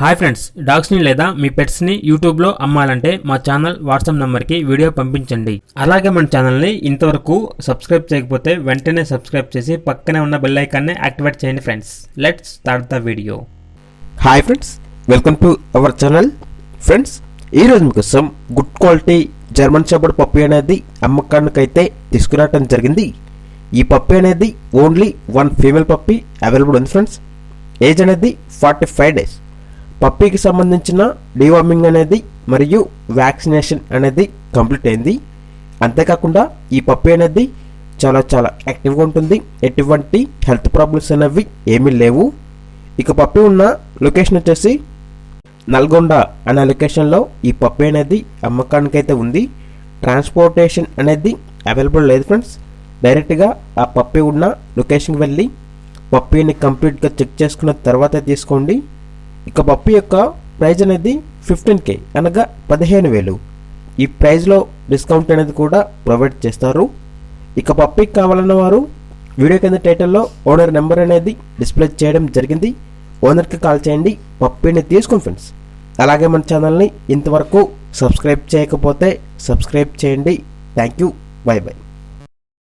Hi friends, డాగ్స్ని లేదా మీ పెట్స్ని యూట్యూబ్లో అమ్మాలంటే మా ఛానల్ వాట్సాప్ నెంబర్కి వీడియో పంపించండి. అలాగే మన ఛానల్ని ఇంతవరకు సబ్స్క్రైబ్ చేయకపోతే వెంటనే సబ్స్క్రైబ్ చేసి పక్కనే ఉన్న బెల్ ఐకాన్ని యాక్టివేట్ చేయండి friends. Let's start the video. Hi friends, welcome to our channel. Friends, ఈరోజు మీకోసం good quality German shepherd puppy అనేది అమ్మకానికైతే తీసుకురావడం జరిగింది. ఈ పప్పీ అనేది only one female puppy available ఉంది ఫ్రెండ్స్. ఏజ్ అనేది 45 days. పప్పీకి సంబంధించిన డీవార్మింగ్ అనేది మరియు వ్యాక్సినేషన్ అనేది కంప్లీట్ అయింది. అంతేకాకుండా ఈ పప్పీ అనేది చాలా యాక్టివ్గా ఉంటుంది. ఎటువంటి హెల్త్ ప్రాబ్లమ్స్ అనేవి ఏమీ లేవు. ఇక పప్పీ ఉన్న లొకేషన్ వచ్చేసి నల్గొండ అనే లొకేషన్లో ఈ పప్పీ అనేది అమ్మకానికైతే ఉంది. ట్రాన్స్పోర్టేషన్ అనేది అవైలబుల్ లేదు ఫ్రెండ్స్. డైరెక్ట్గా ఆ పప్పీ ఉన్న లొకేషన్కి వెళ్ళి పప్పీని కంప్లీట్గా చెక్ చేసుకున్న తర్వాత తీసుకోండి. ఇక పప్పీ యొక్క ప్రైజ్ అనేది 15K అనగా 15,000. ఈ ప్రైజ్లో డిస్కౌంట్ అనేది కూడా ప్రొవైడ్ చేస్తారు. ఇక పప్పీకి కావాలన్న వారు వీడియో కింద టైటిల్లో ఓనర్ నెంబర్ అనేది డిస్ప్లే చేయడం జరిగింది. ఓనర్కి కాల్ చేయండి, పప్పీని తీసుకోండి ఫ్రెండ్స్. అలాగే మన ఛానల్ని ఇంతవరకు సబ్స్క్రైబ్ చేయకపోతే సబ్స్క్రైబ్ చేయండి. Thank you, by by.